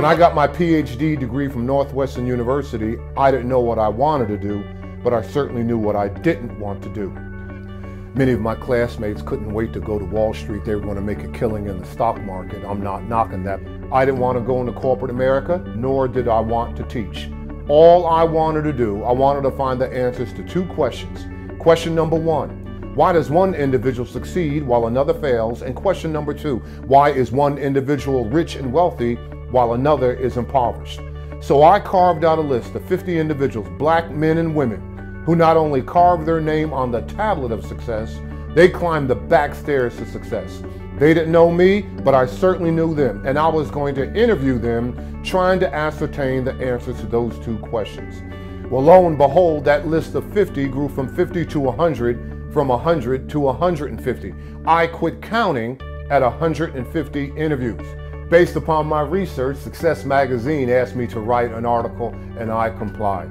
When I got my PhD degree from Northwestern University, I didn't know what I wanted to do, but I certainly knew what I didn't want to do. Many of my classmates couldn't wait to go to Wall Street. They were going to make a killing in the stock market. I'm not knocking that. I didn't want to go into corporate America, nor did I want to teach. All I wanted to do, I wanted to find the answers to two questions. Question number one, why does one individual succeed while another fails? And question number two, why is one individual rich and wealthy while another is impoverished? So I carved out a list of 50 individuals, black men and women, who not only carved their name on the tablet of success, they climbed the back stairs to success. They didn't know me, but I certainly knew them, and I was going to interview them, trying to ascertain the answers to those two questions. Well, lo and behold, that list of 50 grew from 50 to 100, from 100 to 150. I quit counting at 150 interviews. Based upon my research, Success Magazine asked me to write an article, and I complied.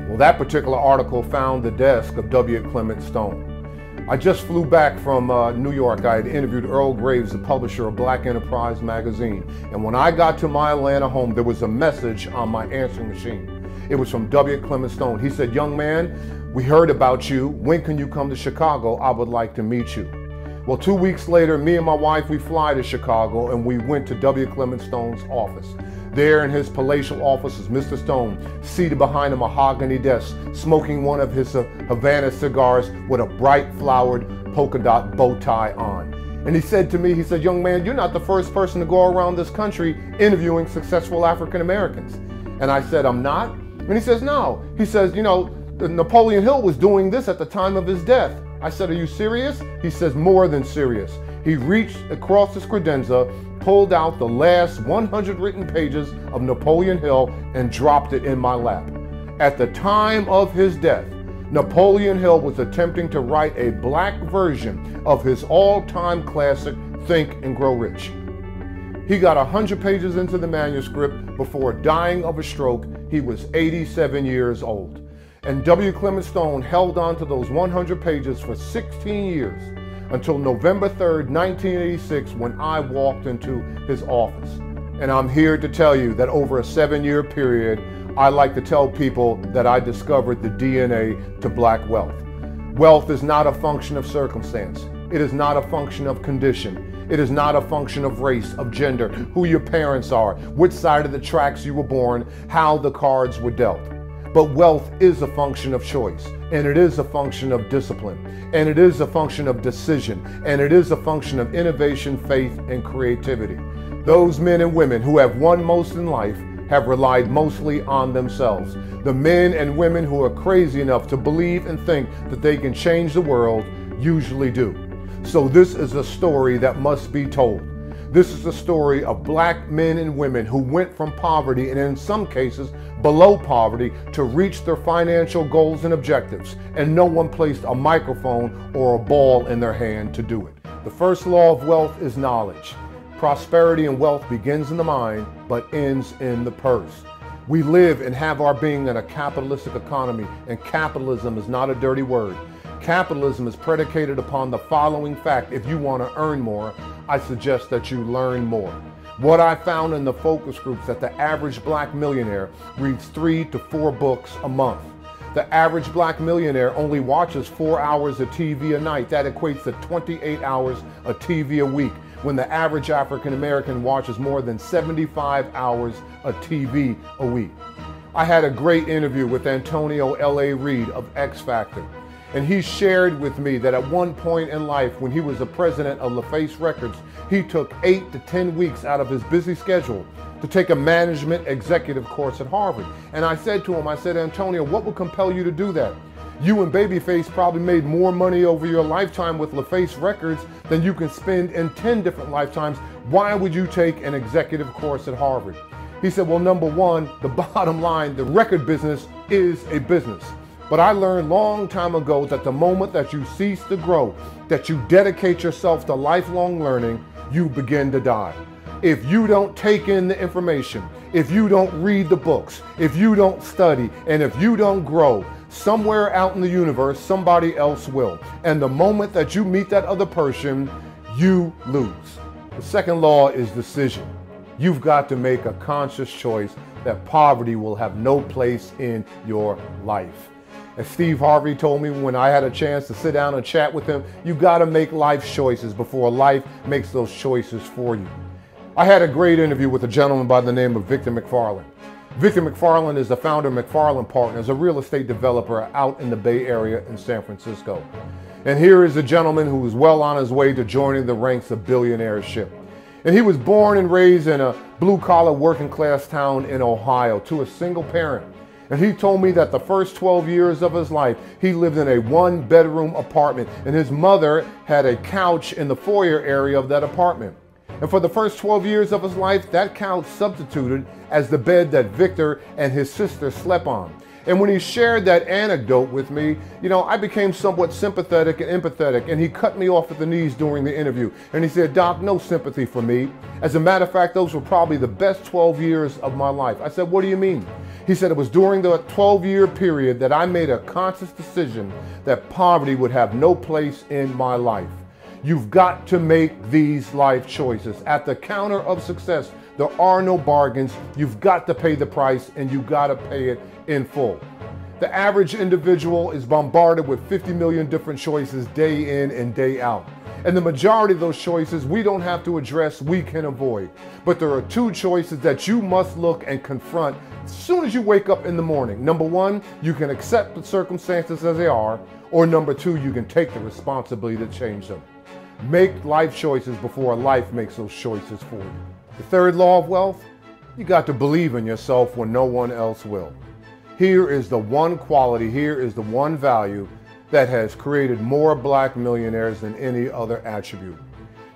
Well, that particular article found the desk of W. Clement Stone. I just flew back from New York. I had interviewed Earl Graves, the publisher of Black Enterprise magazine. And when I got to my Atlanta home, there was a message on my answering machine. It was from W. Clement Stone. He said, "Young man, we heard about you. When can you come to Chicago? I would like to meet you." Well, 2 weeks later, me and my wife, we fly to Chicago, and we went to W. Clement Stone's office. There in his palatial office is Mr. Stone, seated behind a mahogany desk, smoking one of his Havana cigars with a bright flowered polka dot bow tie on. And he said to me, he said, "Young man, you're not the first person to go around this country interviewing successful African Americans." And I said, "I'm not?" And he says, "No." He says, "You know, Napoleon Hill was doing this at the time of his death." I said, "Are you serious?" He says, "More than serious." He reached across his credenza, pulled out the last 100 written pages of Napoleon Hill and dropped it in my lap. At the time of his death, Napoleon Hill was attempting to write a black version of his all-time classic, Think and Grow Rich. He got 100 pages into the manuscript before dying of a stroke. He was 87 years old. And W. Clement Stone held on to those 100 pages for 16 years until November 3rd, 1986, when I walked into his office. And I'm here to tell you that over a 7-year period, I like to tell people that I discovered the DNA to black wealth. Wealth is not a function of circumstance. It is not a function of condition. It is not a function of race, of gender, who your parents are, which side of the tracks you were born, how the cards were dealt. But wealth is a function of choice, and it is a function of discipline, and it is a function of decision, and it is a function of innovation, faith, and creativity. Those men and women who have won most in life have relied mostly on themselves. The men and women who are crazy enough to believe and think that they can change the world usually do. So this is a story that must be told. This is a story of black men and women who went from poverty, and in some cases below poverty, to reach their financial goals and objectives, and no one placed a microphone or a ball in their hand to do it. The first law of wealth is knowledge. Prosperity and wealth begins in the mind, but ends in the purse. We live and have our being in a capitalistic economy, and capitalism is not a dirty word. Capitalism is predicated upon the following fact: if you want to earn more, I suggest that you learn more. What I found in the focus groups, that the average black millionaire reads 3 to 4 books a month. The average black millionaire only watches 4 hours of TV a night. That equates to 28 hours of TV a week, when the average African American watches more than 75 hours of TV a week. I had a great interview with Antonio L.A. Reid of X Factor. And he shared with me that at one point in life, when he was the president of LaFace Records, he took 8 to 10 weeks out of his busy schedule to take a management executive course at Harvard. And I said to him, I said, "Antonio, what would compel you to do that? You and Babyface probably made more money over your lifetime with LaFace Records than you can spend in 10 different lifetimes. Why would you take an executive course at Harvard?" He said, "Well, number one, the bottom line, the record business is a business. But I learned long time ago that the moment that you cease to grow, that you dedicate yourself to lifelong learning, you begin to die. If you don't take in the information, if you don't read the books, if you don't study, and if you don't grow, somewhere out in the universe, somebody else will. And the moment that you meet that other person, you lose." The second law is decision. You've got to make a conscious choice that poverty will have no place in your life. As Steve Harvey told me when I had a chance to sit down and chat with him, you got to make life choices before life makes those choices for you. I had a great interview with a gentleman by the name of Victor McFarland. Victor McFarland is the founder of McFarland Partners, a real estate developer out in the Bay Area in San Francisco. And here is a gentleman who is well on his way to joining the ranks of billionaireship. And he was born and raised in a blue-collar working class town in Ohio to a single parent. And he told me that the first 12 years of his life, he lived in a one-bedroom apartment, and his mother had a couch in the foyer area of that apartment. And for the first 12 years of his life, that couch substituted as the bed that Victor and his sister slept on. And when he shared that anecdote with me, I became somewhat sympathetic and empathetic, and he cut me off at the knees during the interview. And he said, "Doc, no sympathy for me. As a matter of fact, those were probably the best 12 years of my life." I said, "What do you mean?" He said, "It was during the 12-year period that I made a conscious decision that poverty would have no place in my life." You've got to make these life choices. At the counter of success, there are no bargains. You've got to pay the price, and you've got to pay it in full. The average individual is bombarded with 50 million different choices day in and day out. And the majority of those choices we don't have to address, we can avoid. But there are two choices that you must look and confront as soon as you wake up in the morning. Number one, you can accept the circumstances as they are, or number two, you can take the responsibility to change them. Make life choices before life makes those choices for you. The third law of wealth, you got to believe in yourself when no one else will. Here is the one quality, here is the one value that has created more black millionaires than any other attribute.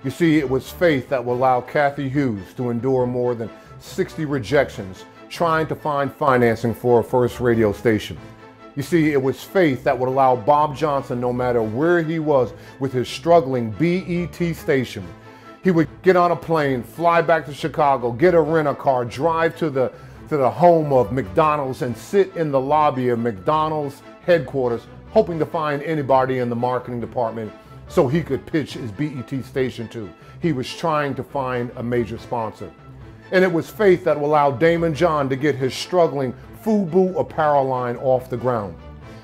You see, it was faith that will allow Kathy Hughes to endure more than 60 rejections trying to find financing for her first radio station. You see, it was faith that would allow Bob Johnson, no matter where he was with his struggling BET station, he would get on a plane, fly back to Chicago, get a rent-a-car, drive to the home of McDonald's and sit in the lobby of McDonald's headquarters, hoping to find anybody in the marketing department so he could pitch his BET station to. He was trying to find a major sponsor. And it was faith that will allow Damon John to get his struggling FUBU apparel line off the ground.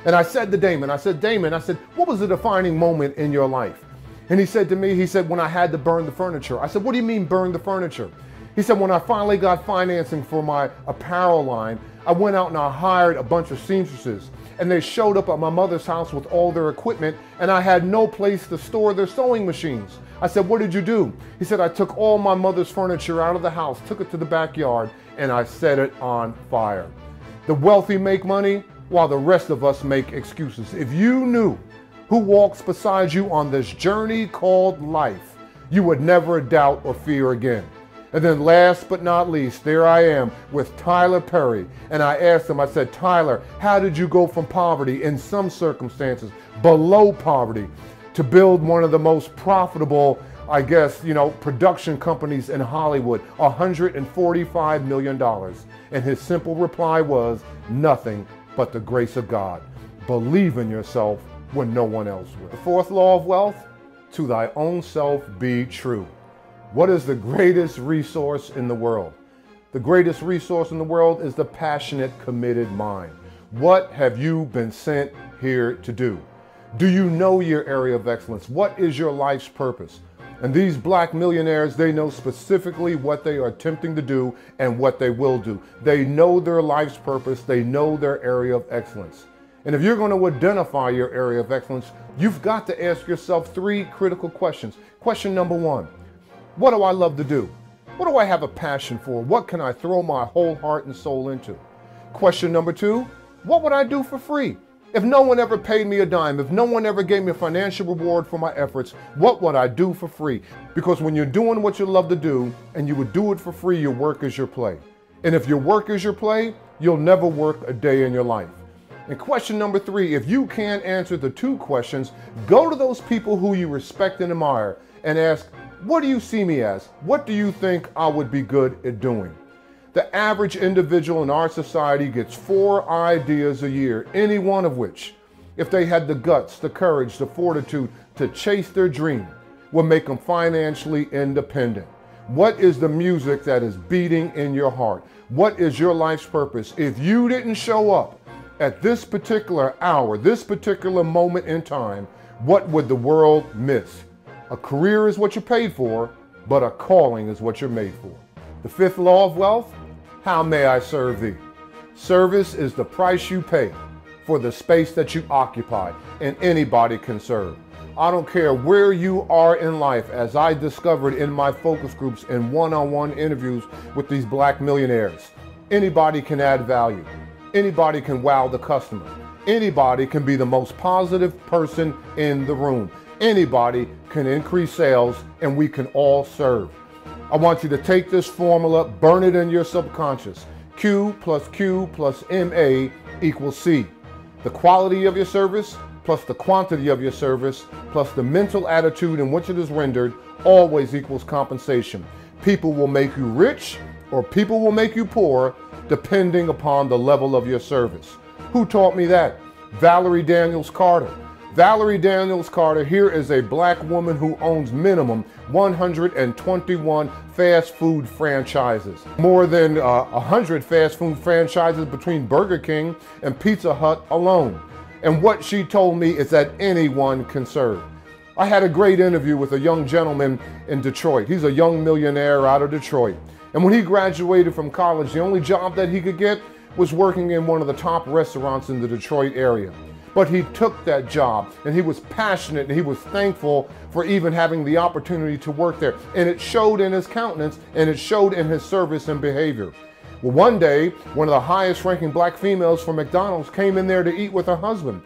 And I said to Damon, what was the defining moment in your life? And he said to me, when I had to burn the furniture. I said, "What do you mean burn the furniture?" He said, "When I finally got financing for my apparel line, I went out and I hired a bunch of seamstresses, and they showed up at my mother's house with all their equipment, and I had no place to store their sewing machines." I said, "What did you do?" He said, "I took all my mother's furniture out of the house, took it to the backyard, and I set it on fire." The wealthy make money while the rest of us make excuses. If you knew who walks beside you on this journey called life, you would never doubt or fear again. And then last but not least, there I am with Tyler Perry. And I asked him, I said, "Tyler, how did you go from poverty, in some circumstances, below poverty, to build one of the most profitable, production companies in Hollywood, $145 million. And his simple reply was, "Nothing but the grace of God. Believe in yourself when no one else will." The fourth law of wealth, to thy own self be true. What is the greatest resource in the world? The greatest resource in the world is the passionate, committed mind. What have you been sent here to do? Do you know your area of excellence? What is your life's purpose? And these black millionaires, they know specifically what they are attempting to do and what they will do. They know their life's purpose. They know their area of excellence. And if you're going to identify your area of excellence, you've got to ask yourself three critical questions. Question number one, what do I love to do? What do I have a passion for? What can I throw my whole heart and soul into? Question number two, what would I do for free? If no one ever paid me a dime, if no one ever gave me a financial reward for my efforts, what would I do for free? Because when you're doing what you love to do and you would do it for free, your work is your play. And if your work is your play, you'll never work a day in your life. And question number three, if you can't answer the two questions, go to those people who you respect and admire and ask, what do you see me as? What do you think I would be good at doing? The average individual in our society gets 4 ideas a year, any one of which, if they had the guts, the courage, the fortitude to chase their dream, will make them financially independent. What is the music that is beating in your heart? What is your life's purpose? If you didn't show up at this particular hour, this particular moment in time, what would the world miss? A career is what you're paid for, but a calling is what you're made for. The fifth law of wealth, how may I serve thee? Service is the price you pay for the space that you occupy, and anybody can serve. I don't care where you are in life, as I discovered in my focus groups and one-on-one interviews with these black millionaires. Anybody can add value. Anybody can wow the customer. Anybody can be the most positive person in the room. Anybody can increase sales, and we can all serve. I want you to take this formula, burn it in your subconscious. Q plus MA equals C. The quality of your service plus the quantity of your service plus the mental attitude in which it is rendered always equals compensation. People will make you rich or people will make you poor depending upon the level of your service. Who taught me that? Valerie Daniels Carter. Valerie Daniels Carter here is a black woman who owns minimum 121 fast food franchises. More than 100 fast food franchises between Burger King and Pizza Hut alone. And what she told me is that anyone can serve. I had a great interview with a young gentleman in Detroit. He's a young millionaire out of Detroit. And when he graduated from college, the only job that he could get was working in one of the top restaurants in the Detroit area. But he took that job and he was passionate and he was thankful for even having the opportunity to work there. And it showed in his countenance and it showed in his service and behavior. Well, one day, one of the highest ranking black females from McDonald's came in there to eat with her husband.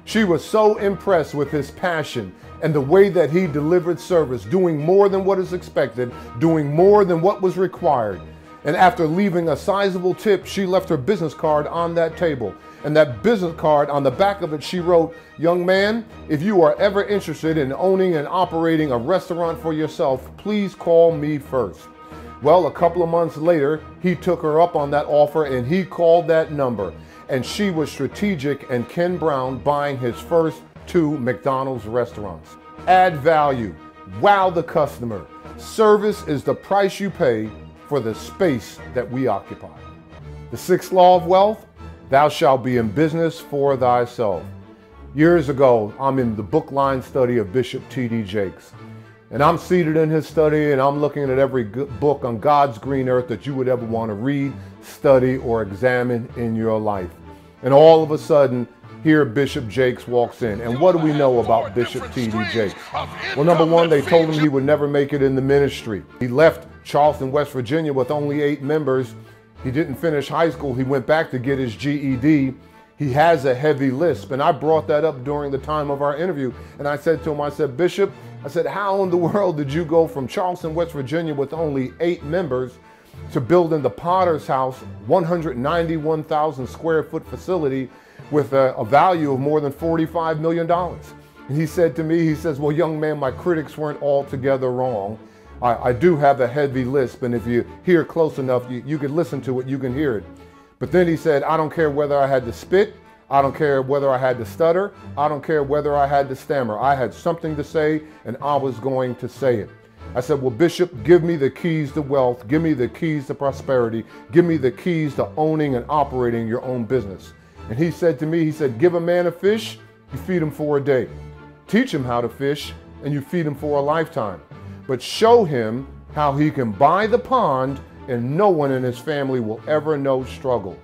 She was so impressed with his passion and the way that he delivered service, doing more than what is expected, doing more than what was required. And after leaving a sizable tip, she left her business card on that table. And that business card, on the back of it, she wrote, "Young man, if you are ever interested in owning and operating a restaurant for yourself, please call me first." Well, a couple of months later, he took her up on that offer and he called that number. And she was strategic and Ken Brown buying his first 2 McDonald's restaurants. Add value, wow the customer. Service is the price you pay for the space that we occupy. The sixth law of wealth, thou shalt be in business for thyself. Years ago, I'm in the book line study of Bishop T.D. Jakes. And I'm seated in his study and I'm looking at every book on God's green earth that you would ever want to read, study, or examine in your life. And all of a sudden, here Bishop Jakes walks in. And what do we know about Bishop T.D. Jakes? Well, number one, they told him he would never make it in the ministry. He left Charleston, West Virginia with only 8 members. He didn't finish high school. He went back to get his GED. He has a heavy lisp. And I brought that up during the time of our interview. And I said to him, I said, "Bishop," I said, "how in the world did you go from Charleston, West Virginia with only 8 members to building the Potter's House, 191,000 square foot facility with a value of more than $45 million? And he said to me, he says, "Well, young man, my critics weren't altogether wrong. I do have a heavy lisp, and if you hear close enough, you can listen to it, you can hear it." But then he said, "I don't care whether I had to spit, I don't care whether I had to stutter, I don't care whether I had to stammer. I had something to say, and I was going to say it." I said, "Well, Bishop, give me the keys to wealth, give me the keys to prosperity, give me the keys to owning and operating your own business." And he said to me, he said, "Give a man a fish, you feed him for a day. Teach him how to fish, and you feed him for a lifetime. But show him how he can buy the pond and no one in his family will ever know struggle."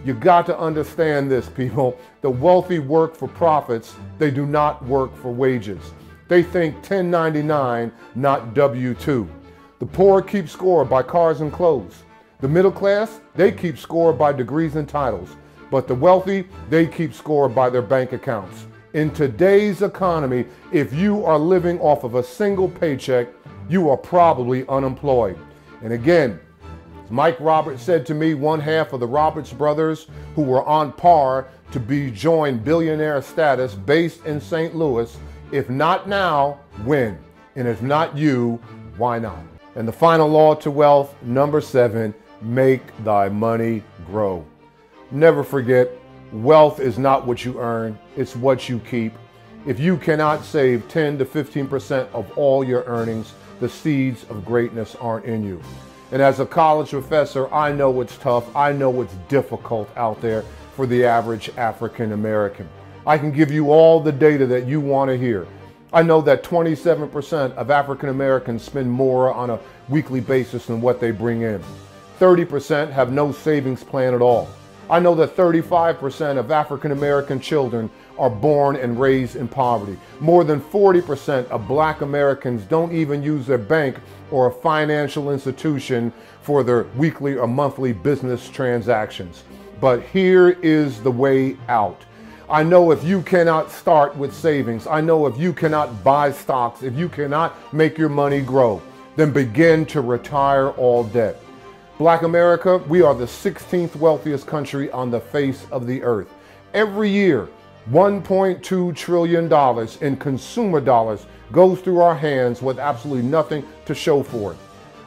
You got to understand this, people. The wealthy work for profits. They do not work for wages. They think 1099, not W-2. The poor keep score by cars and clothes. The middle class, they keep score by degrees and titles. But the wealthy, they keep score by their bank accounts. In today's economy, if you are living off of a single paycheck, you are probably unemployed. And again, Mike Roberts said to me, one half of the Roberts brothers who were on par to be joined billionaire status based in St. Louis, if not now, when? And if not you, why not? And the final law to wealth, number 7, make thy money grow. Never forget, wealth is not what you earn, it's what you keep. If you cannot save 10 to 15% of all your earnings the seeds of greatness aren't in you. And as a college professor, I know it's tough. I know it's difficult out there for the average African American. I can give you all the data that you want to hear. I know that 27% of African Americans spend more on a weekly basis than what they bring in. 30% have no savings plan at all. I know that 35% of African American children are born and raised in poverty. More than 40% of Black Americans don't even use their bank or a financial institution for their weekly or monthly business transactions. But here is the way out. I know if you cannot start with savings, I know if you cannot buy stocks, if you cannot make your money grow, then begin to retire all debt. Black America, we are the 16th wealthiest country on the face of the earth. Every year, $1.2 trillion in consumer dollars goes through our hands with absolutely nothing to show for it.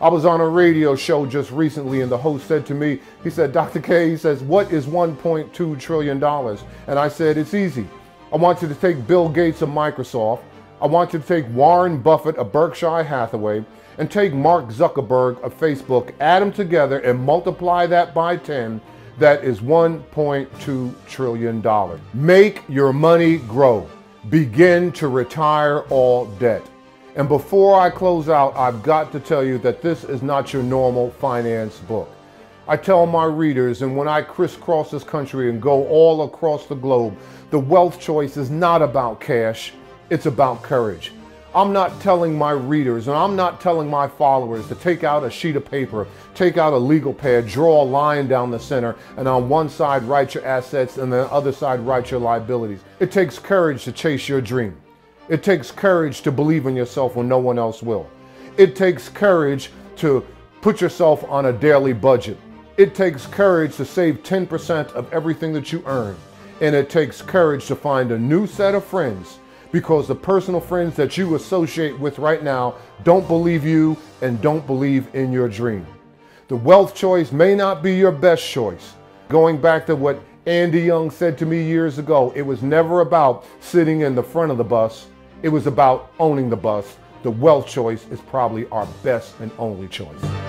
I was on a radio show just recently and the host said to me, he said, Dr. K, he says, what is $1.2 trillion? And I said, it's easy. I want you to take Bill Gates of Microsoft. I want you to take Warren Buffett of Berkshire Hathaway and take Mark Zuckerberg of Facebook, add them together and multiply that by 10. That is $1.2 trillion. Make your money grow. Begin to retire all debt. And before I close out, I've got to tell you that this is not your normal finance book. I tell my readers, and when I crisscross this country and go all across the globe, the wealth choice is not about cash, it's about courage. I'm not telling my readers and I'm not telling my followers to take out a sheet of paper, take out a legal pad, draw a line down the center, and on one side write your assets and the other side write your liabilities. It takes courage to chase your dream. It takes courage to believe in yourself when no one else will. It takes courage to put yourself on a daily budget. It takes courage to save 10% of everything that you earn. And it takes courage to find a new set of friends, because the personal friends that you associate with right now don't believe you and don't believe in your dream. The wealth choice may not be your best choice. Going back to what Andy Young said to me years ago, it was never about sitting in the front of the bus. It was about owning the bus. The wealth choice is probably our best and only choice.